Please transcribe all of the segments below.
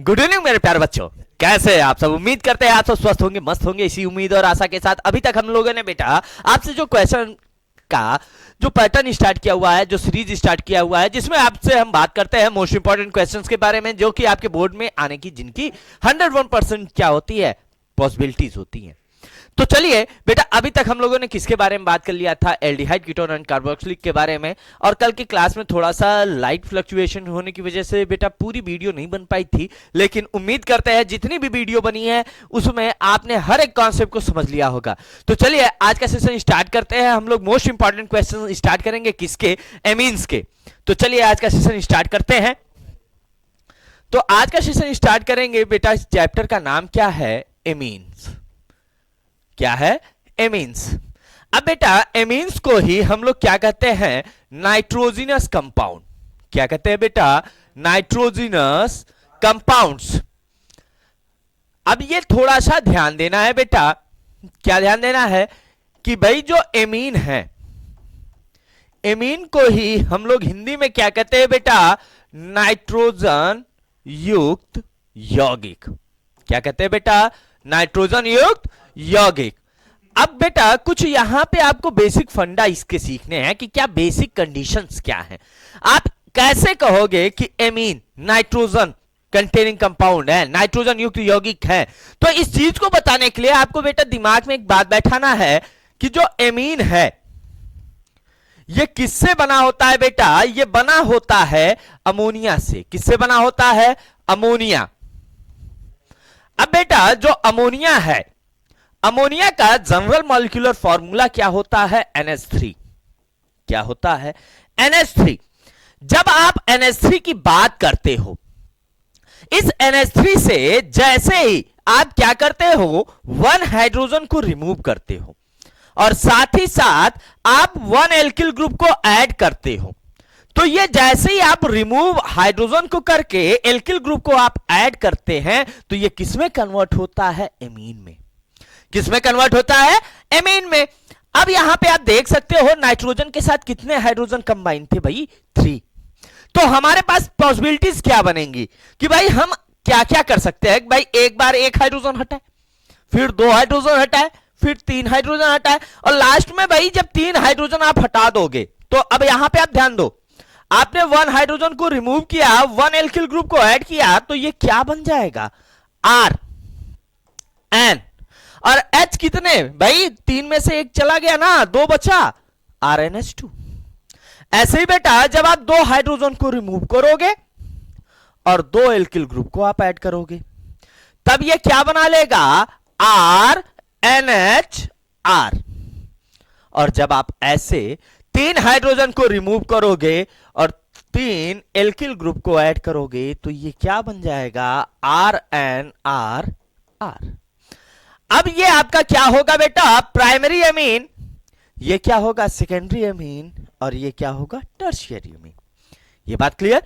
Good evening मेरे प्यारे बच्चों, कैसे हैं आप सब। उम्मीद करते हैं आप सब स्वस्थ होंगे, मस्त होंगे। इसी उम्मीद और आशा के साथ अभी तक हम लोगों ने बेटा आपसे जो क्वेश्चन का जो पैटर्न स्टार्ट किया हुआ है, जो सीरीज स्टार्ट किया हुआ है, जिसमें आपसे हम बात करते हैं मोस्ट इंपॉर्टेंट क्वेश्चंस के बारे में, जो कि आपके बोर्ड में आने की जिनकी 101% क्या होती है, पॉसिबिलिटीज होती हैं। तो चलिए बेटा, अभी तक हम लोगों ने किसके बारे में बात कर लिया था, एल्डिहाइड, कीटोन एंड कार्बोक्सिलिक के बारे में। और कल की क्लास में थोड़ा सा लाइट फ्लक्चुएशन होने की वजह से बेटा पूरी वीडियो नहीं बन पाई थी, लेकिन उम्मीद करते हैं जितनी भी वीडियो बनी है उसमें आपने हर एक कॉन्सेप्ट को समझ लिया होगा। तो चलिए आज का सेशन स्टार्ट करते हैं। हम लोग मोस्ट इंपॉर्टेंट क्वेश्चन स्टार्ट करेंगे किसके, एमीन्स के। तो चलिए आज का सेशन स्टार्ट करते हैं। तो आज का सेशन स्टार्ट करेंगे बेटा, इस चैप्टर का नाम क्या है, एमीन्स। क्या है, एमीन्स। अब बेटा एमीन्स को ही हम लोग क्या कहते हैं, नाइट्रोजिनस कंपाउंड। क्या कहते हैं बेटा, नाइट्रोजिनस कंपाउंड्स। अब ये थोड़ा सा ध्यान देना है बेटा, क्या ध्यान देना है कि भाई जो एमीन है, एमीन को ही हम लोग हिंदी में क्या कहते हैं बेटा, नाइट्रोजन युक्त यौगिक। क्या कहते हैं बेटा, नाइट्रोजन युक्त यौगिक। अब बेटा कुछ यहां पे आपको बेसिक फंडा इसके सीखने हैं कि क्या बेसिक कंडीशंस क्या हैं। आप कैसे कहोगे कि एमीन नाइट्रोजन कंटेनिंग कंपाउंड है, नाइट्रोजन युक्त यौगिक है। तो इस चीज को बताने के लिए आपको बेटा दिमाग में एक बात बैठाना है कि जो एमीन है ये किससे बना होता है बेटा, ये बना होता है अमोनिया से। किससे बना होता है, अमोनिया। अब बेटा जो अमोनिया है, अमोनिया का जनरल मॉलिक्यूलर फॉर्मूला क्या होता है, NH3। क्या होता है, NH3। जब आप NH3 की बात करते हो, इस NH3 से जैसे ही आप क्या करते हो, 1 हाइड्रोजन को रिमूव करते हो और साथ ही साथ आप 1 एल्किल ग्रुप को ऐड करते हो। तो ये जैसे ही आप रिमूव हाइड्रोजन को करके एल्किल ग्रुप को आप ऐड करते हैं, तो ये किसमें कन्वर्ट होता है, एमीन में। किसमें कन्वर्ट होता है, एमीन में। अब यहां पे आप देख सकते हो नाइट्रोजन के साथ कितने हाइड्रोजन कंबाइन थे भाई, 3। तो हमारे पास पॉसिबिलिटीज क्या बनेंगी कि भाई हम क्या क्या कर सकते हैं। भाई एक बार 1 हाइड्रोजन हटाए, फिर 2 हाइड्रोजन हटाए, फिर 3 हाइड्रोजन हटाए, और लास्ट में भाई जब 3 हाइड्रोजन आप हटा दोगे, तो अब यहां पे आप ध्यान दो, आपने 1 हाइड्रोजन को रिमूव किया, 1 एल्किल ग्रुप को ऐड किया, तो ये क्या बन जाएगा, R N और H कितने भाई, 3 में से 1 चला गया ना, 2 बचा, RnH2। ऐसे ही बेटा जब आप 2 हाइड्रोजन को रिमूव करोगे और 2 एल्किल ग्रुप को आप ऐड करोगे, तब ये क्या बना लेगा, RnHR। और जब आप ऐसे 3 हाइड्रोजन को रिमूव करोगे और 3 एल्किल ग्रुप को ऐड करोगे, तो ये क्या बन जाएगा, RnRR। अब ये आपका क्या होगा बेटा, प्राइमरी एमीन। ये क्या होगा, सेकेंडरी एमीन। और ये क्या होगा, टर्शियरी एमीन। ये बात क्लियर।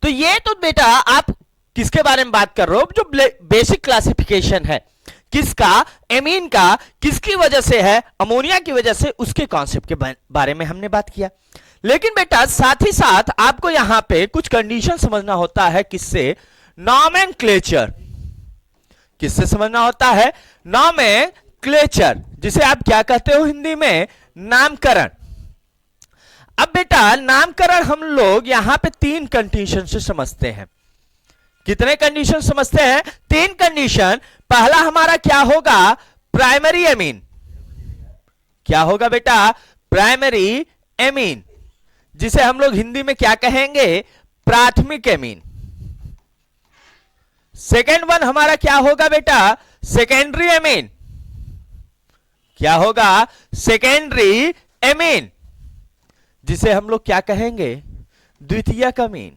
तो ये तो बेटा आप किसके बारे में बात कर रहे हो, जो बेसिक क्लासिफिकेशन है किसका, एमीन का, किसकी वजह से है, अमोनिया की वजह से, उसके कॉन्सेप्ट के बारे में हमने बात किया। लेकिन बेटा साथ ही साथ आपको यहां पे कुछ कंडीशन समझना होता है, किससे, नॉमेनक्लेचर। किससे समझना होता है, नॉमेनक्लेचर, जिसे आप क्या कहते हो हिंदी में, नामकरण। अब बेटा नामकरण हम लोग यहां पे 3 कंडीशन से समझते हैं। कितने कंडीशन समझते हैं, 3 कंडीशन। पहला हमारा क्या होगा, प्राइमरी एमीन। क्या होगा बेटा, प्राइमरी एमीन, जिसे हम लोग हिंदी में क्या कहेंगे, प्राथमिक एमीन। सेकेंड वन हमारा क्या होगा बेटा, सेकेंडरी एमीन। क्या होगा, सेकेंडरी एमीन, जिसे हम लोग क्या कहेंगे, द्वितीयक एमीन।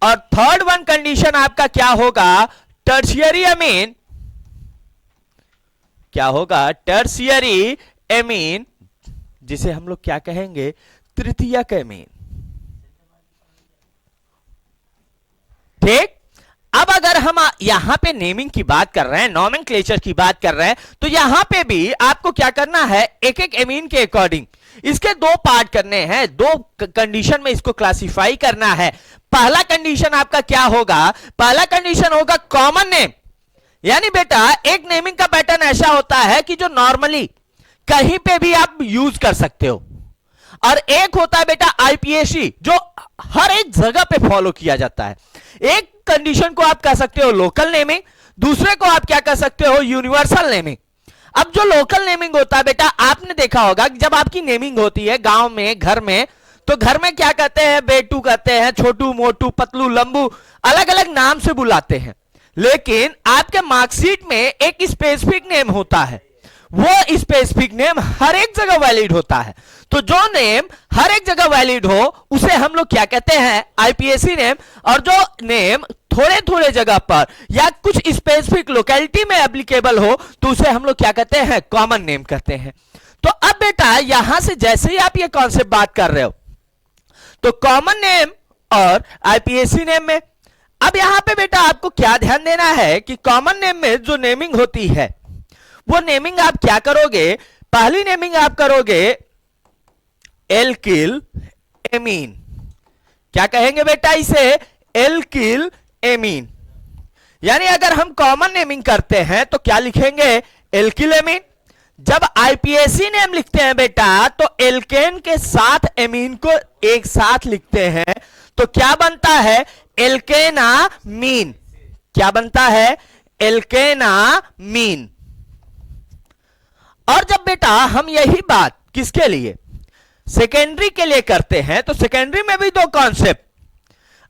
और थर्ड वन कंडीशन आपका क्या होगा, टर्शियरी एमीन। क्या होगा, टर्शियरी एमीन, जिसे हम लोग क्या कहेंगे, तृतीयक एमीन। ठीक। अब अगर हम यहां पे नेमिंग की बात कर रहे हैं, नॉमेनक्लेचर की बात कर रहे हैं, तो यहां पे भी आपको क्या करना है, एक एक एमीन के अकॉर्डिंग इसके दो पार्ट करने हैं, दो कंडीशन में इसको क्लासिफाई करना है। पहला कंडीशन आपका क्या होगा, पहला कंडीशन होगा कॉमन नेम, यानी बेटा एक नेमिंग का पैटर्न ऐसा होता है कि जो नॉर्मली कहीं पे भी आप यूज कर सकते हो, और एक होता है बेटा आईपीएसी जो हर एक जगह पे फॉलो किया जाता है। एक कंडीशन को आप कह सकते हो लोकल नेमिंग, दूसरे को आप क्या कह सकते हो यूनिवर्सल नेमिंग। अब जो लोकल नेमिंग होता है बेटा, आपने देखा होगा कि जब आपकी नेमिंग होती है गांव में, घर में, तो घर में क्या कहते हैं, बेटू कहते हैं, छोटू मोटू पतलू लंबू, अलग अलग नाम से बुलाते हैं। लेकिन आपके मार्कशीट में एक स्पेसिफिक नेम होता है, वो स्पेसिफिक नेम हर एक जगह वैलिड होता है। तो जो नेम हर एक जगह वैलिड हो उसे हम लोग क्या कहते हैं, आईपीएसी नेम। और जो नेम थोड़े थोड़े जगह पर या कुछ स्पेसिफिक लोकेलिटी में एप्लीकेबल हो तो उसे हम लोग क्या कहते हैं, कॉमन नेम कहते हैं। तो अब बेटा यहां से जैसे ही आप ये कॉन्सेप्ट बात कर रहे हो तो कॉमन नेम और आईपीएसी नेम में, अब यहां पे बेटा आपको क्या ध्यान देना है कि कॉमन नेम में जो नेमिंग होती है वो नेमिंग आप क्या करोगे, पहली नेमिंग आप करोगे एल्किल एमीन। क्या कहेंगे बेटा इसे, एल्किल एमीन। यानी अगर हम कॉमन नेमिंग करते हैं तो क्या लिखेंगे, एल्किल एमीन। जब आईपीएसी नेम लिखते हैं बेटा तो एल्केन के साथ एमीन को एक साथ लिखते हैं तो क्या बनता है, एल्केना मीन। क्या बनता है, एल्केना मीन। और जब बेटा हम यही बात किसके लिए, सेकेंडरी के लिए करते हैं तो सेकेंडरी में भी दो कॉन्सेप्ट,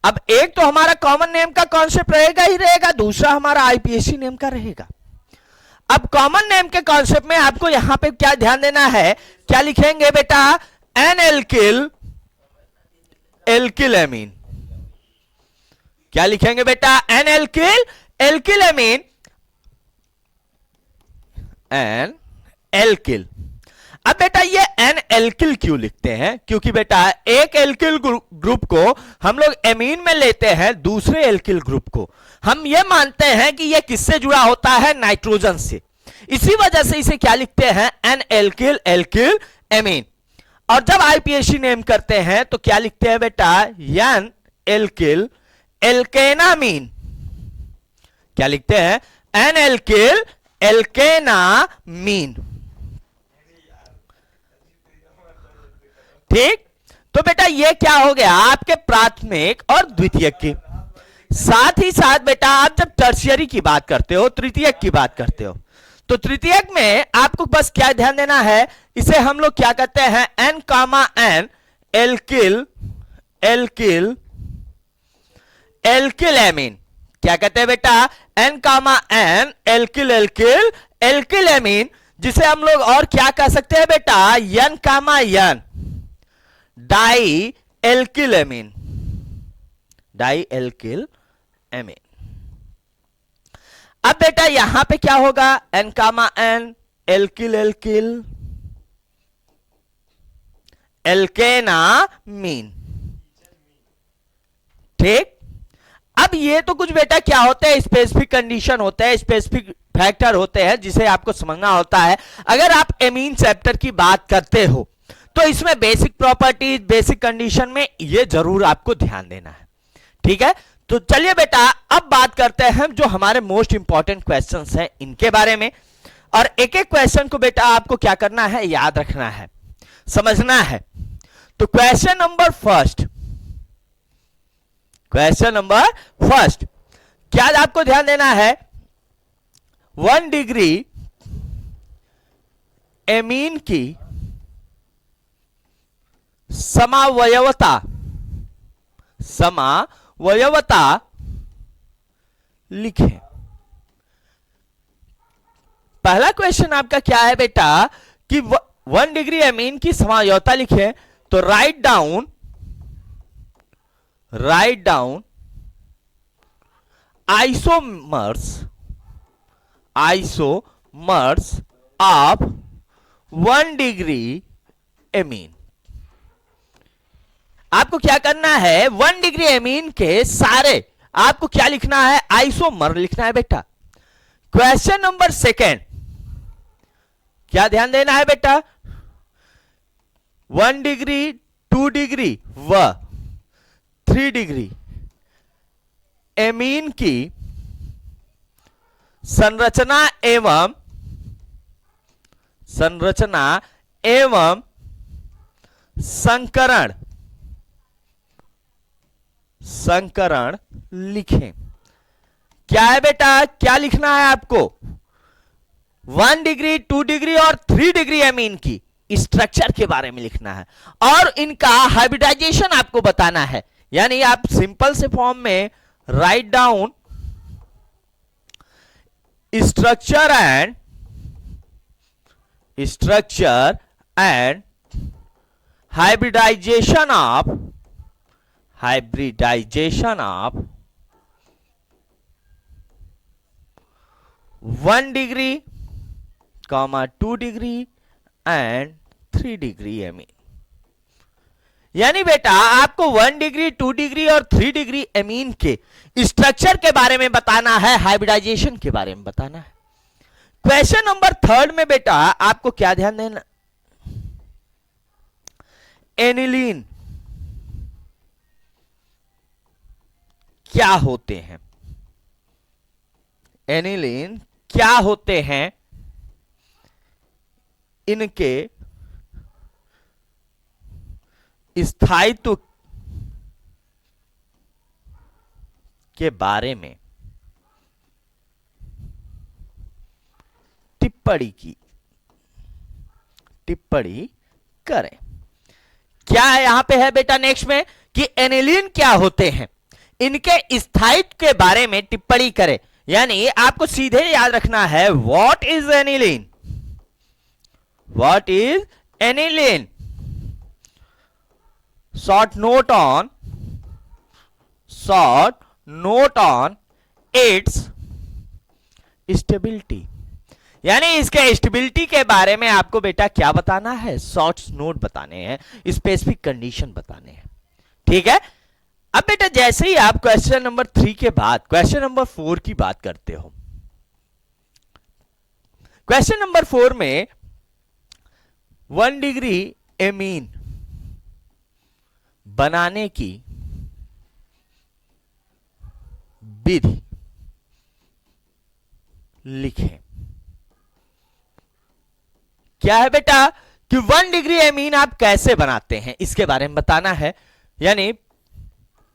अब एक तो हमारा कॉमन नेम का कॉन्सेप्ट रहेगा ही रहेगा, दूसरा हमारा आईपीएसी नेम का रहेगा। अब कॉमन नेम के कॉन्सेप्ट में आपको यहां पे क्या ध्यान देना है, क्या लिखेंगे बेटा, एन एल्किल एल्किल एमीन। क्या लिखेंगे बेटा, N alkyl alkyl amine, N alkyl. अब बेटा ये एन एल्किल क्यों लिखते हैं, क्योंकि बेटा एक एल्किल ग्रुप को हम लोग एमीन में लेते हैं, दूसरे एल्किल ग्रुप को हम ये मानते हैं कि ये किससे जुड़ा होता है, नाइट्रोजन से। इसी वजह से इसे क्या लिखते हैं, एन एल्किल एल्किल एमीन। और जब आईपीएसी नेम करते हैं तो क्या लिखते हैं बेटा, एन एल्किल एल्केनामीन। क्या लिखते हैं, एन एल्किल एल्केनामीन। ठीक, तो बेटा ये क्या हो गया आपके प्राथमिक और द्वितीयक की। साथ ही साथ बेटा आप जब टर्शियरी की बात करते हो, तृतीयक की बात करते हो, तो तृतीयक में आपको बस क्या ध्यान देना है, इसे हम लोग क्या कहते हैं, N comma N alkyl alkyl alkyl amine. क्या कहते हैं बेटा, N comma N alkyl alkyl alkyl amine, जिसे हम लोग और क्या कह सकते हैं बेटा, N comma N di alkyl amine, di alkyl amine. अब बेटा यहां पे क्या होगा, N comma N alkyl alkyl alkanamine. ठीक, अब ये तो कुछ बेटा क्या होते हैं, स्पेसिफिक कंडीशन होते हैं, स्पेसिफिक फैक्टर होते हैं जिसे आपको समझना होता है। अगर आप एमीन चैप्टर की बात करते हो तो इसमें बेसिक प्रॉपर्टीज, बेसिक कंडीशन में ये जरूर आपको ध्यान देना है। ठीक है, तो चलिए बेटा अब बात करते हैं जो हमारे मोस्ट इंपॉर्टेंट क्वेश्चंस हैं इनके बारे में। और एक एक क्वेश्चन को बेटा आपको क्या करना है, याद रखना है, समझना है। तो question number first, question number first, क्या आपको ध्यान देना है, 1 डिग्री एमीन की समावयवता, समावयवता लिखें। पहला क्वेश्चन आपका क्या है बेटा कि 1 डिग्री एमीन की समावयवता लिखें, तो write down isomers of 1 degree amine. आपको क्या करना है, 1 डिग्री एमीन के सारे आपको क्या लिखना है, आइसोमर लिखना है बेटा। क्वेश्चन नंबर सेकेंड, क्या ध्यान देना है बेटा, 1 डिग्री 2 डिग्री व 3 डिग्री एमीन की संरचना एवं संकरण लिखें। क्या है बेटा, क्या लिखना है आपको? 1 डिग्री 2 डिग्री और 3 डिग्री एमीन की स्ट्रक्चर के बारे में लिखना है और इनका हाइब्रिडाइजेशन आपको बताना है। यानी आप सिंपल से फॉर्म में write down structure and hybridisation of 1 degree 2 degree and 3 degree amine. यानी बेटा आपको 1 डिग्री 2 डिग्री और 3 डिग्री एमीन के स्ट्रक्चर के बारे में बताना है, हाइब्रिडाइजेशन के बारे में बताना है। क्वेश्चन नंबर 3 में बेटा आपको क्या ध्यान देना, एनिलीन क्या होते हैं, एनिलीन क्या होते हैं, इनके स्थायित्व के बारे में टिप्पणी करें। क्या है यहां पे है बेटा नेक्स्ट में कि एनिलीन क्या होते हैं, इनके स्थायित्व के बारे में टिप्पणी करें। यानी आपको सीधे याद रखना है what is aniline, what is aniline, short note on its stability। यानी इसके स्टेबिलिटी के बारे में आपको बेटा क्या बताना है, शॉर्ट नोट बताने हैं, स्पेसिफिक कंडीशन बताने हैं। ठीक है। अब बेटा जैसे ही आप क्वेश्चन नंबर 3 के बाद क्वेश्चन नंबर 4 की बात करते हो, क्वेश्चन नंबर 4 में 1 डिग्री एमीन बनाने की विधि लिखें। क्या है बेटा कि 1 डिग्री एमीन आप कैसे बनाते हैं इसके बारे में बताना है। यानी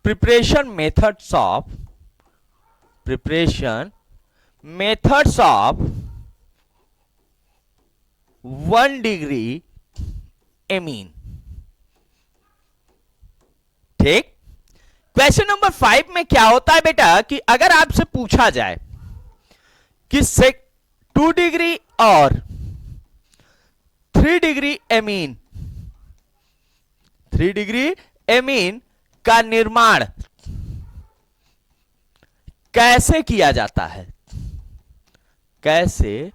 preparation methods of 1 degree amine. ठीक। क्वेश्चन नंबर 5 में क्या होता है बेटा कि अगर आपसे पूछा जाए कि 2 डिग्री और 3 डिग्री एमीन, 3 डिग्री एमीन का निर्माण कैसे किया जाता है, कैसे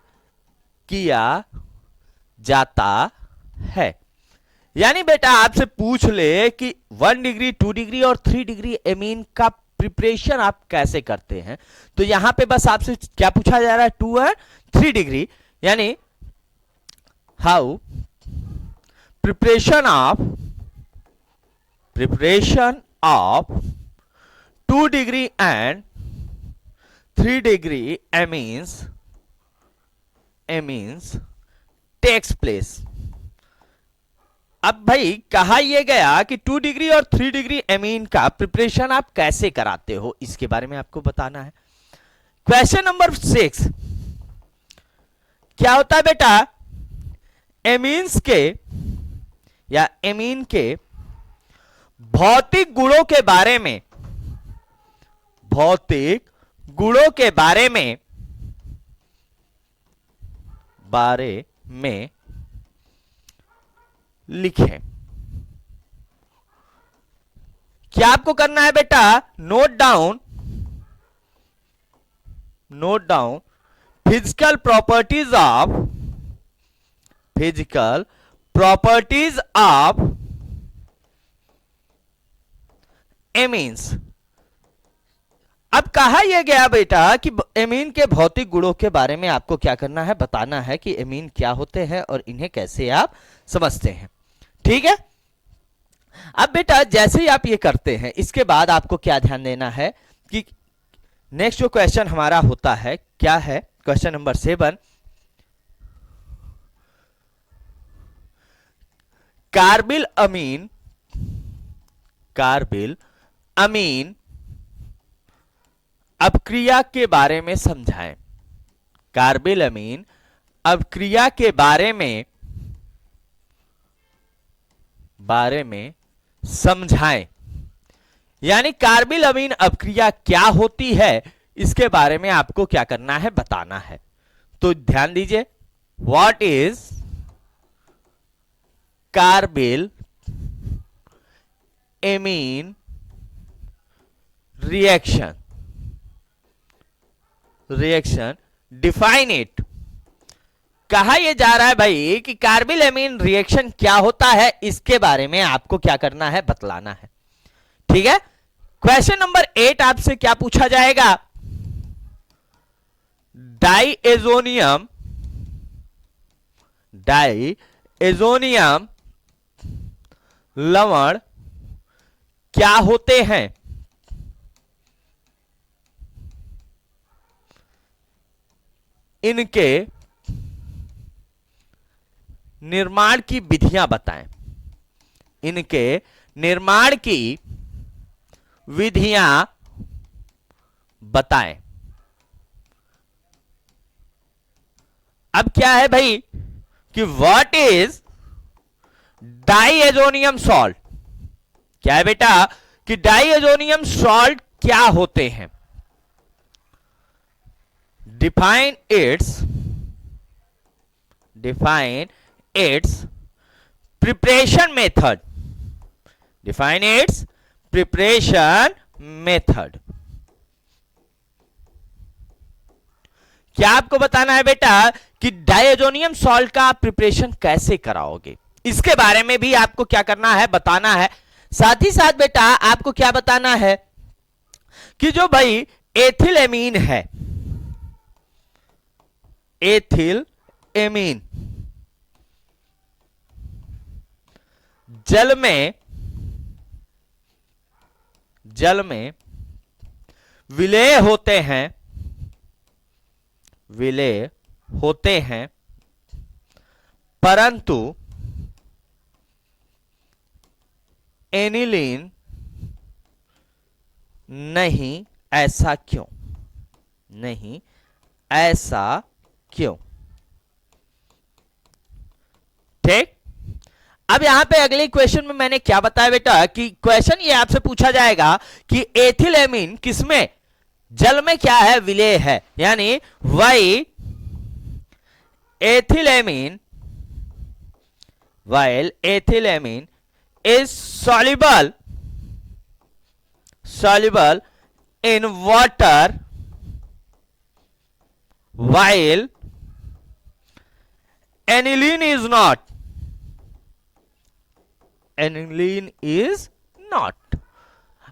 किया जाता है। यानी बेटा आपसे पूछ ले कि 1 डिग्री 2 डिग्री और 3 डिग्री एमीन का प्रिपरेशन आप कैसे करते हैं, तो यहां पे बस आपसे क्या पूछा जा रहा है, 2 और 3 डिग्री। यानी how preparation of 2 degree and 3 degree amines takes place. अब भाई कहा यह गया कि 2 डिग्री और 3 डिग्री एमीन का प्रिपरेशन आप कैसे कराते हो, इसके बारे में आपको बताना है। क्वेश्चन नंबर 6 क्या होता है बेटा, एमीन्स के या एमीन के भौतिक गुणों के बारे में, भौतिक गुणों के बारे में लिखें। क्या आपको करना है बेटा, note down physical properties of amines. अब कहा यह गया बेटा कि एमीन के भौतिक गुणों के बारे में आपको क्या करना है, बताना है कि एमीन क्या होते हैं और इन्हें कैसे आप समझते हैं। ठीक है। अब बेटा जैसे ही आप ये करते हैं, इसके बाद आपको क्या ध्यान देना है कि नेक्स्ट जो क्वेश्चन हमारा होता है क्या है, क्वेश्चन नंबर 7, कार्बिल अमीन अपक्रिया के बारे में समझाएं। कार्बिल अमीन अपक्रिया के बारे में समझाएं। यानी कार्बिल अमीन अपक्रिया क्या होती है, इसके बारे में आपको क्या करना है, बताना है। तो ध्यान दीजिए, what is carbyl amine reaction, define it. कहा यह जा रहा है भाई कि कार्बिल एमीन रिएक्शन क्या होता है, इसके बारे में आपको क्या करना है, बतलाना है। ठीक है। क्वेश्चन नंबर 8 आपसे क्या पूछा जाएगा, डाइएजोनियम लवण क्या होते हैं। इनके निर्माण की विधियां बताएं। इनके निर्माण की विधियां बताएं। अब क्या है भाई कि व्हाट इज डाइएजोनियम सॉल्ट। क्या है बेटा कि डाइएजोनियम सॉल्ट क्या होते हैं। Define it's preparation method. Define it's preparation method. क्या आपको बताना है बेटा कि डाइएजोनियम सॉल्ट का प्रिपरेशन कैसे कराओगे, इसके बारे में भी आपको क्या करना है, बताना है। साथ ही साथ बेटा आपको क्या बताना है कि जो भाई एथिल एमीन है, एथिल एमीन जल में विलेय होते हैं परंतु एनिलीन नहीं, ऐसा क्यों। ठीक। अब यहां पे अगले क्वेश्चन में मैंने क्या बताया बेटा कि क्वेश्चन ये आपसे पूछा जाएगा कि एथिल एमीन किसमें, जल में क्या है, विलेय है। यानी why ethyl amine is soluble in water while aniline is not.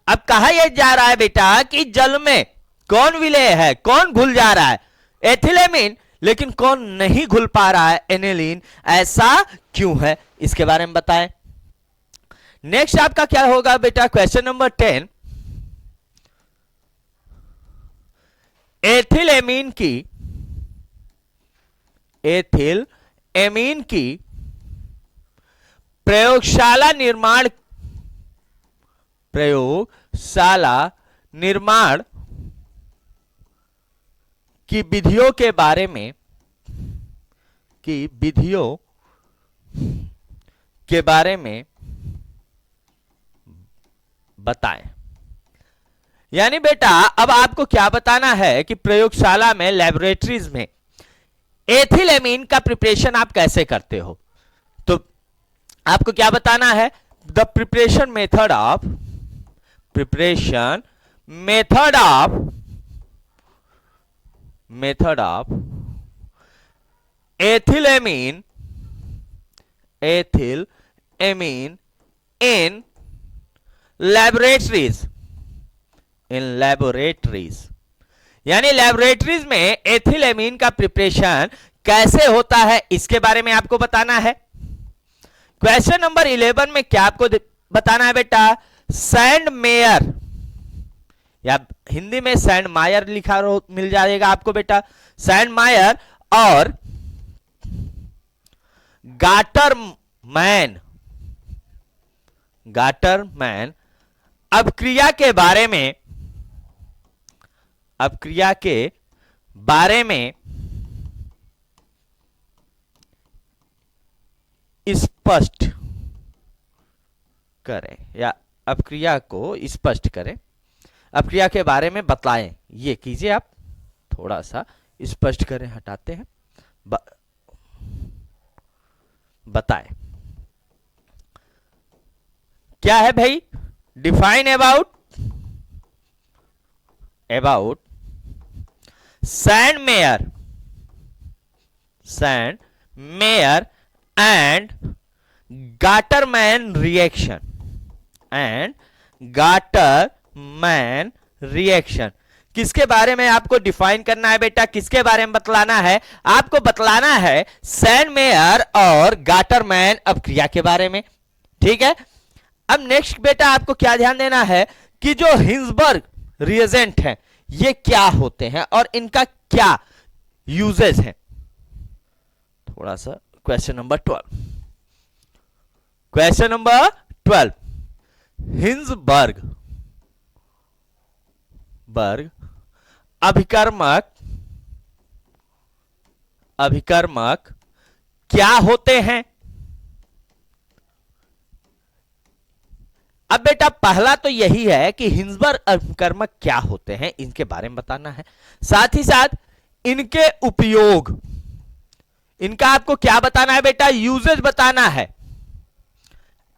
अब कहा यह जा रहा है बेटा कि जल में कौन विलेय है, कौन घुल जा रहा है, एथिलेमीन, लेकिन कौन नहीं घुल पा रहा है, एनिलीन। ऐसा क्यों है, इसके बारे में बताएं। नेक्स्ट आपका क्या होगा बेटा, क्वेश्चन नंबर 10, एथिल एमीन की प्रयोगशाला निर्माण की विधियों के बारे में बताएं। यानी बेटा अब आपको क्या बताना है कि प्रयोगशाला में, लैबोरेटरीज में एथिल एमीन का प्रिपरेशन आप कैसे करते हो। तो आपको क्या बताना है, the preparation method of ethyl amine in laboratories. यानी लैबोरेटरीज में एथिल एमीन का प्रिपरेशन कैसे होता है, इसके बारे में आपको बताना है। क्वेश्चन नंबर 11 में क्या आपको बताना है बेटा, सैंड मेयर, या हिंदी में सैंड मायर लिखा मिल जाएगा आपको बेटा, सैंड मायर और गाटर मैन, गाटर मैन अपक्रिया के बारे में, अपक्रिया के बारे में स्पष्ट करें, या अपक्रिया को स्पष्ट करें, अपक्रिया के बारे में बतलाएं। ये कीजिए आप, थोड़ा सा स्पष्ट करें, हटाते हैं, बताएं क्या है भाई, define about, about Sandmeyer, Sandmeyer and Gattermann reaction, and Gattermann reaction. किसके बारे में आपको डिफाइन करना है बेटा, किसके बारे में बतलाना है, आपको बतलाना है सैंड मेयर और गाटरमैन अपक्रिया के बारे में, ठीक है। अब नेक्स्ट बेटा आपको क्या ध्यान देना है कि जो हिंसबर्ग रिएजेंट हैं ये क्या होते हैं और इनका क्या यूजेस हैं। थोड़ा सा question number 12, question number 12, Hinsberg अभिकर्मक, अभिकर्मक क्या होते हैं। अब बेटा पहला तो यही है कि हिंसबर्ग अभिकर्मक क्या होते हैं, इनके बारे में बताना है, साथ ही साथ इनके उपयोग, इनका आपको क्या बताना है बेटा, यूजेज बताना है,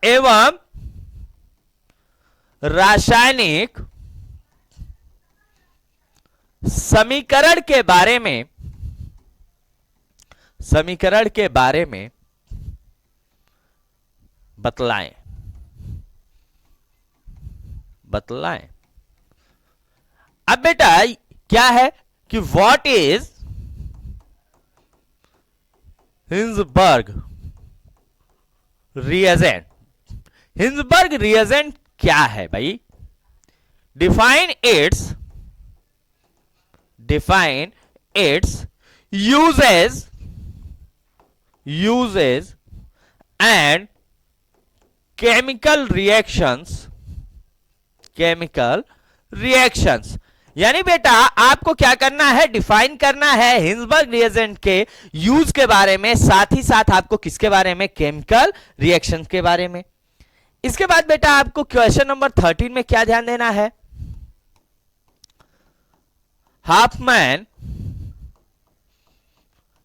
एवं रासायनिक समीकरण के बारे में, समीकरण के बारे में बतलाएं, बतलाएं। अब बेटा क्या है कि what is Hinsberg reagent, Hinsberg reagent क्या है भाई, define it's, define it's uses, uses and chemical reactions, chemical reactions. यानी बेटा आपको क्या करना है, डिफाइन करना है हिंसबर्ग रिएजेंट के यूज के बारे में, साथ ही साथ आपको किसके बारे में, केमिकल रिएक्शन के बारे में। इसके बाद बेटा आपको क्वेश्चन नंबर 13 में क्या ध्यान देना है, हाफमैन,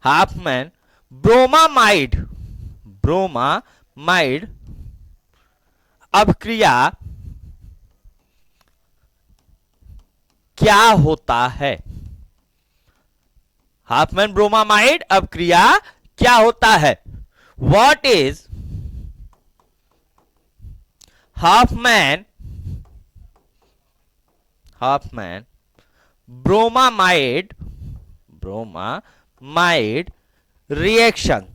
हाफमैन ब्रोमामाइड, ब्रोमामाइड अपक्रिया क्या होता है, हाफमैन ब्रोमामाइड अपक्रिया क्या होता है, what is Hopman, Hopman bromamide, bromamide reaction,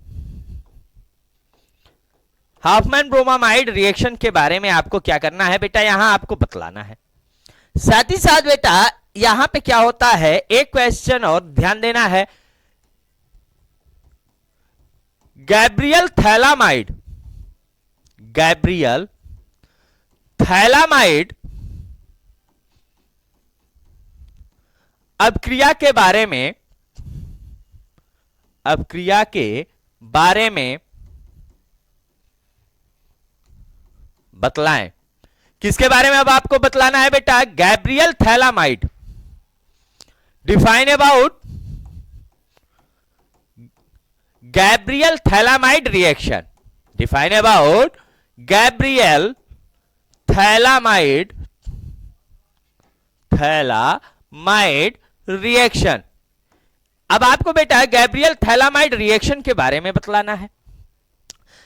Hopman bromamide reaction के बारे में आपको क्या करना है बेटा, यहां आपको बतलाना है। साथ ही साथ बेटा यहां पे क्या होता है, एक क्वेश्चन और ध्यान देना है, गैब्रियल थैलामाइड, गैब्रियल थैलामाइड अपक्रिया के बारे में, अपक्रिया के बारे में बतलाएं। किसके बारे में अब आपको बतलाना है बेटा, Gabriel phthalimide, define about Gabriel phthalimide reaction, define about Gabriel phthalimide, phthalimide reaction. अब आपको बेटा गैब्रियल थैलामाइड रिएक्शन के बारे में बतलाना है।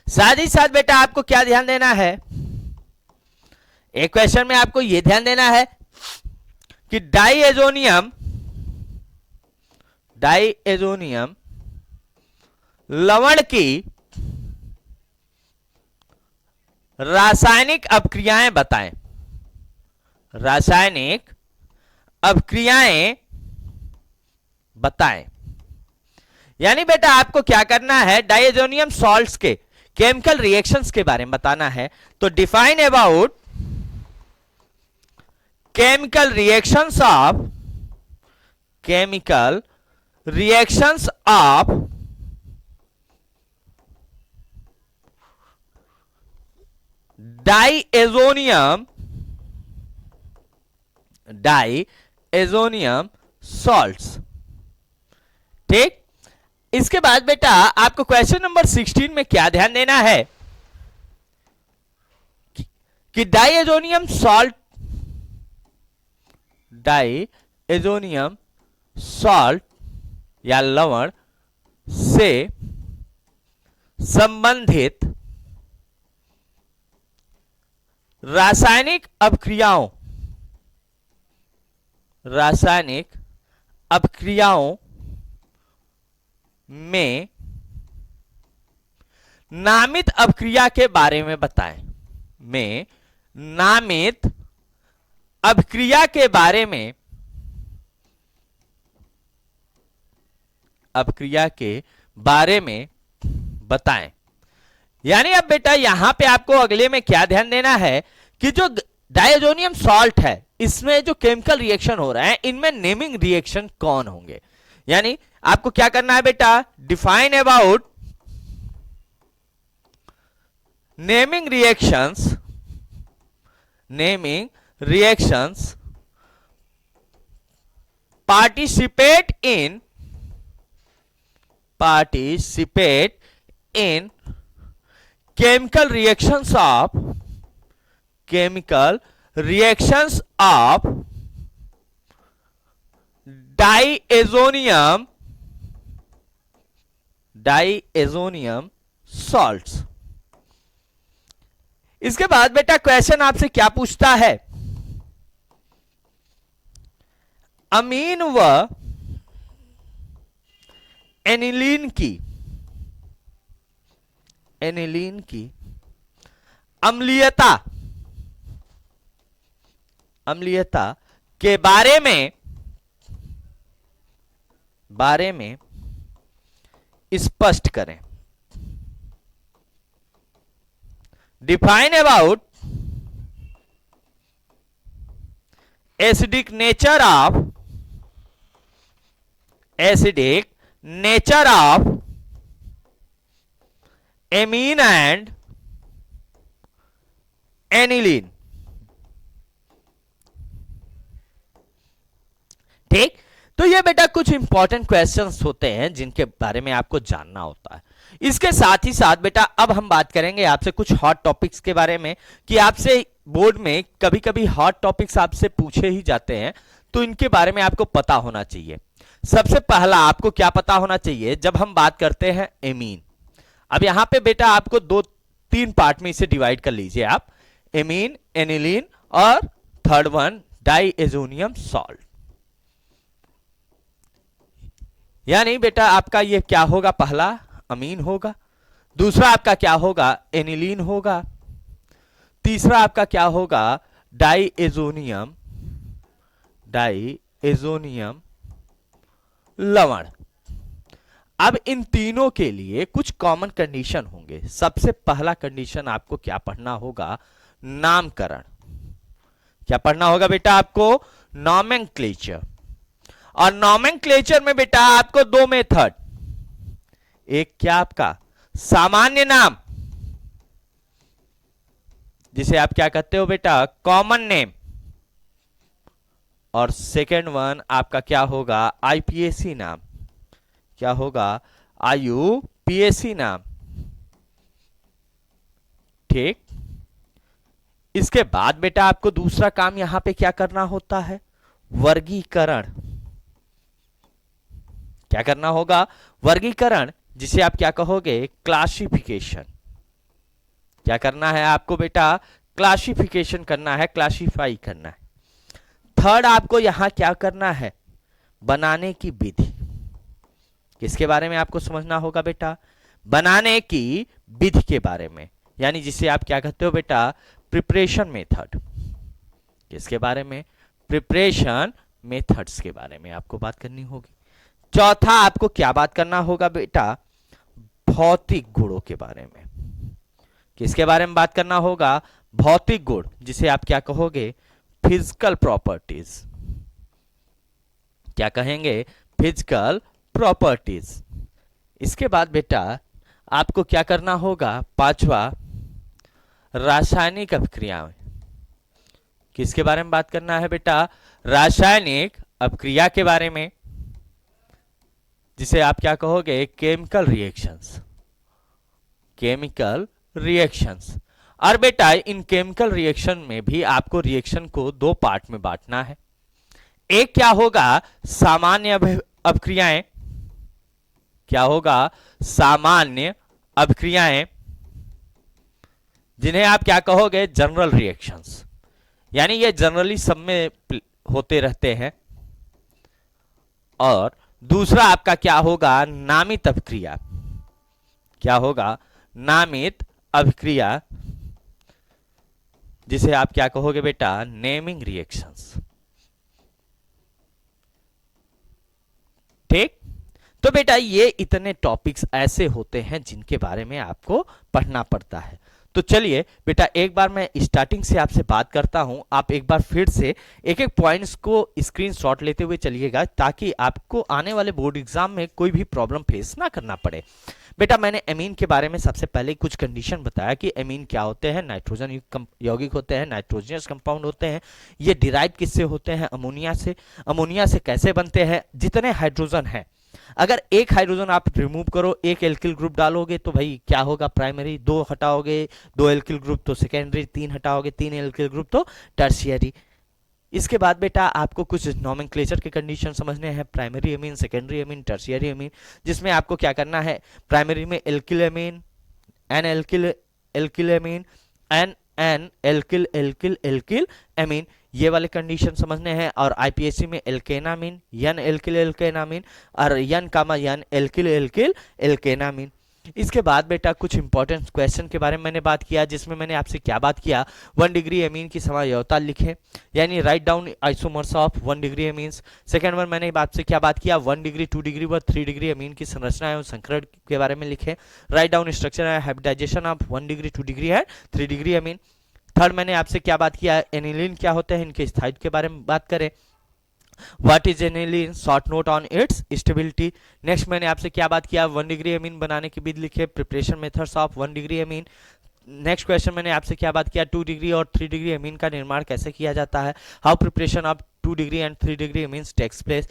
साथ ही साथ बेटा आपको क्या ध्यान देना है, एक क्वेश्चन में आपको यह ध्यान देना है कि डाइएजोनियम, डाइएजोनियम लवण की, रासायनिक अपक्रियाएं बताएं। रासायनिक अपक्रियाएं बताएं। यानी बेटा आपको क्या करना है, डायजोनियम सॉल्ट्स के केमिकल रिएक्शंस के बारे में बताना है। तो define about chemical reactions of diazonium salts. ठीक, इसके बाद बेटा आपको क्वेश्चन नंबर 16 में क्या ध्यान देना है कि डाइएजोनियम सॉल्ट या लवण से संबंधित रासायनिक अपक्रियाओं में नामित अपक्रिया के बारे में बताएं। नामित अपक्रिया के बारे में बताएं। यानी अब बेटा यहां पे आपको अगले में क्या ध्यान देना है कि जो डायजोनियम सॉल्ट है इसमें जो केमिकल रिएक्शन हो रहा है इनमें नेमिंग रिएक्शन कौन होंगे। यानी आपको क्या करना है बेटा, define about naming reactions participate in chemical reactions of diazonium salts. इसके बाद बेटा क्वेश्चन आपसे क्या पूछता है, अमीन व एनिलीन की अम्लीयता के बारे में स्पष्ट करें। Define about acidic nature of amine and aniline. ठीक, तो ये बेटा कुछ इंपॉर्टेंट क्वेश्चंस होते हैं जिनके बारे में आपको जानना होता है। इसके साथ ही साथ बेटा अब हम बात करेंगे आपसे कुछ हॉट टॉपिक्स के बारे में कि आपसे बोर्ड में कभी कभी हॉट टॉपिक्स आपसे पूछे ही जाते हैं, तो इनके बारे में आपको पता होना चाहिए। सबसे पहला आपको क्या पता होना चाहिए, जब हम बात करते हैं एमीन, अब यहां पे बेटा आपको 2-3 पार्ट में इसे डिवाइड कर लीजिए आप, एमीन, एनिलीन और थर्ड वन डाइएजोनियम सॉल्ट। यानी बेटा आपका ये क्या होगा, पहला अमीन होगा, दूसरा आपका क्या होगा, एनिलीन होगा, तीसरा आपका क्या होगा, डाइएजोनियम लवण। अब इन तीनों के लिए कुछ कॉमन कंडीशन होंगे। सबसे पहला कंडीशन आपको क्या पढ़ना होगा, नामकरण। क्या पढ़ना होगा बेटा आपको, नॉमेनक्लेचर। और नॉमेनक्लेचर में बेटा आपको 2 मेथड, एक क्या आपका सामान्य नाम जिसे आप क्या कहते हो बेटा, कॉमन नेम, और सेकेंड वन आपका क्या होगा, आईपीएसी नाम। क्या होगा, आईयूपीएसी नाम। ठीक, इसके बाद बेटा आपको दूसरा काम यहां पे क्या करना होता है, वर्गीकरण। क्या करना होगा, वर्गीकरण, जिसे आप क्या कहोगे, क्लासिफिकेशन। क्या करना है आपको बेटा, क्लासिफिकेशन करना है, क्लासिफाई करना है। थर्ड आपको यहां क्या करना है, बनाने की विधि। किसके बारे में आपको समझना होगा बेटा, बनाने की विधि के बारे में। यानी जिसे आप क्या कहते हो बेटा, प्रिपरेशन मेथड। किसके बारे में, प्रिपरेशन मेथड्स के बारे में आपको बात करनी होगी। चौथा आपको क्या बात करना होगा बेटा, भौतिक गुणों के बारे में। किसके बारे में बात करना होगा, भौतिक गुण, जिसे आप क्या कहोगे, फिजिकल प्रॉपर्टीज। क्या कहेंगे, फिजिकल प्रॉपर्टीज। इसके बाद बेटा आपको क्या करना होगा, पांचवा, रासायनिक अभिक्रियाएं। किसके बारे में बात करना है बेटा, रासायनिक अभिक्रिया के बारे में, जिसे आप क्या कहोगे, केमिकल रिएक्शंस। Chemical reactions. और बेटा इन केमिकल रिएक्शन में भी आपको रिएक्शन को दो पार्ट में बांटना है। एक क्या होगा, सामान्य अभिक्रियाएं। क्या होगा, सामान्य अभिक्रियाएं, जिन्हें आप क्या कहोगे, जनरल रिएक्शंस, यानी ये जनरली सब में होते रहते हैं। और दूसरा आपका क्या होगा, नामित अभिक्रिया। क्या होगा, नामित अभिक्रिया, जिसे आप क्या कहोगे बेटा, नेमिंग रिएक्शंस। ठीक, तो बेटा ये इतने टॉपिक्स ऐसे होते हैं जिनके बारे में आपको पढ़ना पड़ता है। तो चलिए बेटा एक बार मैं स्टार्टिंग से आपसे बात करता हूं, आप एक बार फिर से एक एक पॉइंट्स को स्क्रीनशॉट लेते हुए चलिएगा, ताकि आपको आने वाले बोर्ड एग्जाम में कोई भी प्रॉब्लम फेस ना करना पड़े। बेटा मैंने एमीन के बारे में सबसे पहले कुछ कंडीशन बताया कि एमीन क्या होते हैं, नाइट्रोजन यौगिक होते हैं, नाइट्रोजनस कंपाउंड होते हैं। ये डिराइव किससे होते हैं, अमोनिया से। अमोनिया से कैसे बनते हैं, जितने हाइड्रोजन हैं, अगर एक हाइड्रोजन आप रिमूव करो, एक एल्किल ग्रुप डालोगे तो भाई क्या होगा, प्राइमरी। दो हटाओगे, दो एल्किल ग्रुप तो सेकेंडरी। तीन हटाओगे, तीन एल्किल ग्रुप तो टर्शियरी। इसके बाद बेटा आपको कुछ नोमेनक्लेचर के कंडीशन समझने हैं, primary amine, secondary amine, tertiary amine, जिसमें आपको क्या करना है, प्राइमरी में alkyl amine, N alkyl amine, N alkyl alkyl alkyl amine, ये वाले कंडीशन समझने हैं। और आईपीएससी में एल्केनामीन, यन एल्किल एल्केनामीन, और यन कामा यन एल्किल एल्किल एल्केनामीन। इसके बाद बेटा कुछ इंपॉर्टेंट क्वेश्चन के बारे में मैंने बात किया, जिसमें मैंने आपसे क्या बात किया, 1 डिग्री एमीन की समायोजता लिखें, यानी write down isomers of 1 degree amines. Second one मैंने आपसे क्या बात किया, 1 डिग्री 2 डिग्री व 3 डिग्री एमीन की संरचना एवं संकरण के बारे में लिखें, write down structure and hybridisation of 1 degree 2 degree and 3 degree amine. Third मैंने आपसे क्या बात किया, एनिलीन क्या होते हैं, इनके स्थायित्व के बारे में बात करें, what is aniline, short note on it's stability. Next मैंने आपसे क्या बात किया, 1 डिग्री अमीन बनाने की विधि लिखे, preparation methods of 1 degree amine. Next question मैंने आपसे क्या बात किया, 2 डिग्री और 3 डिग्री अमीन का निर्माण कैसे किया जाता है, how preparation of 2 degree and 3 degree amines takes place.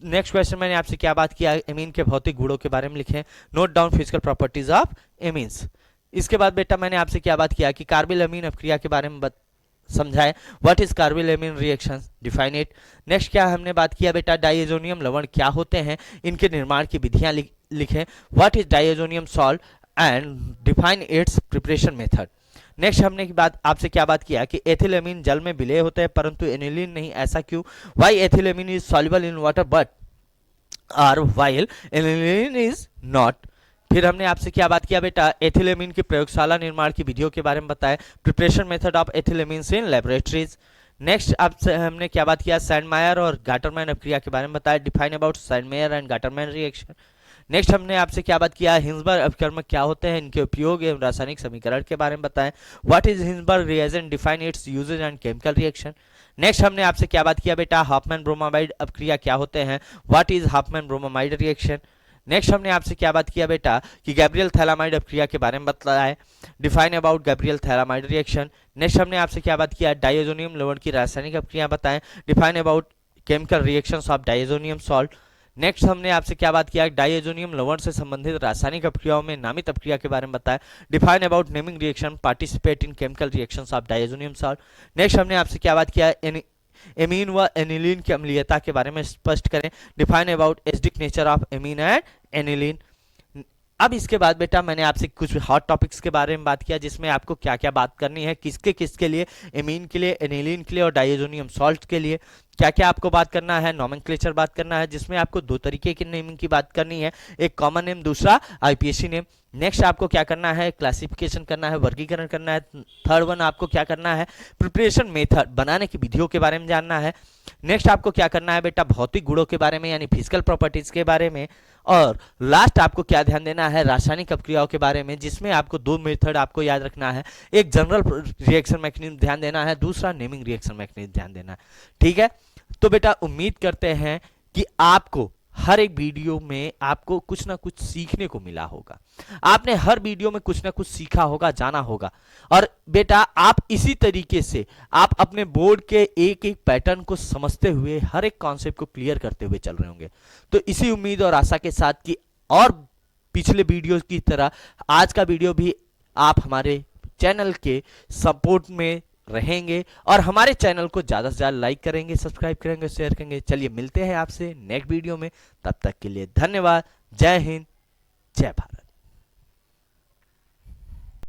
Next question मैंने आपसे क्या बात किया, एमीन के भौतिक गुणों के बारे में लिखें, note down physical properties of amines. इसके बाद बेटा मैंने आपसे क्या बात किया कि कार्बिल अमीन अभिक्रिया के बारे में समझाए, what is carbylamine reactions, define it. Next क्या हमने बात किया बेटा, डाइएजोनियम लवण क्या होते हैं, इनके निर्माण की विधियां लिखें, what is diazonium salt and define it's preparation method. Next हमने की बात आपसे क्या बात किया कि एथिलएमीन जल में विलय होते हैं परंतु एनिलीन नहीं, ऐसा क्यों, why ethylamine is soluble in water but और व्हाइल एनिलीन इज नॉट। फिर हमने आपसे क्या बात किया बेटा, एथिलएमीन की प्रयोगशाला निर्माण की विधियों के बारे में बताया, preparation method of ethylamines in laboratories. Next आपसे हमने क्या बात किया, सैंडमायर और गाटरमैन अभिक्रिया के बारे में बताया, define about Sandmeyer and Gattermann reaction. Next हमने आपसे क्या बात किया, हिंसबर्ग अभिकर्मक क्या होते हैं, इनके उपयोग एवं रासायनिक समीकरण के बारे में बताएं, what is Hinsberg reagent, define its usages and chemical reaction. Next हमने आपसे क्या बात किया बेटा, हॉफमैन ब्रोमामाइड अभिक्रिया क्या होते हैं, what is Hofmann bromamide reaction. Next हमने आपसे क्या बात किया बेटा कि गैब्रियल थैलामाइड अभिक्रिया के बारे में बताया, define about Gabriel phthalimide reaction. Next हमने आपसे क्या बात किया, डाइएजोनियम लवण की रासायनिक अभिक्रिया बताएं, define about chemical reactions of diazonium salt. Next हमने आपसे क्या बात किया, डाइएजोनियम लवण से संबंधित रासायनिक अभिक्रियाओं में नामित अभिक्रिया के बारे में बताया, define about naming reaction participate in chemical reactions of diazonium salt. Next हमने आपसे क्या बात किया, एमीन व एनिलीन की अम्लीयता के बारे में स्पष्ट करें, define about acidic nature of amine and aniline. अब इसके बाद बेटा मैंने आपसे कुछ हॉट टॉपिक्स के बारे में बात किया, जिसमें आपको क्या क्या बात करनी है, किसके किसके लिए, एमीन के लिए, एनिलीन के लिए और डाइएजोनियम सॉल्ट के लिए क्या क्या आपको बात करना है, नोमेनक्लेचर बात करना है, जिसमें आपको दो तरीके के नेमिंग की बात करनी है, एक कॉमन नेम, दूसरा आईपीएससी नेम। नेक्स्ट आपको क्या करना है, क्लासिफिकेशन करना है, वर्गीकरण करना है। थर्ड वन आपको क्या करना है, प्रिपरेशन मेथड, बनाने की विधियों के बारे में जानना है। नेक्स्ट आपको क्या करना है बेटा, भौतिक गुणों के बारे में यानी फिजिकल प्रॉपर्टीज के बारे में। और लास्ट आपको क्या ध्यान देना है, रासायनिक अपक्रियाओं के बारे में, जिसमें आपको दो मेथड आपको याद रखना है। एक जनरल रिएक्शन मैकेनिज्म ध्यान देना है, दूसरा नेमिंग रिएक्शन मैकेनिज्म ध्यान देना है। ठीक है, तो बेटा उम्मीद करते हैं कि आपको हर एक वीडियो में आपको कुछ ना कुछ सीखने को मिला होगा। आपने हर वीडियो में कुछ ना कुछ सीखा होगा, जाना होगा। और बेटा आप इसी तरीके से आप अपने बोर्ड के एक एक पैटर्न को समझते हुए हर एक कॉन्सेप्ट को क्लियर करते हुए चल रहे होंगे। तो इसी उम्मीद और आशा के साथ कि और पिछले वीडियो की तरह आज का वीडियो भी आप हमारे चैनल के सपोर्ट में रहेंगे और हमारे चैनल को ज़्यादा से ज़्यादा लाइक करेंगे, सब्सक्राइब करेंगे, शेयर करेंगे। चलिए मिलते हैं आपसे नेक्स्ट वीडियो में, तब तक के लिए धन्यवाद। जय हिंद, जय भारत।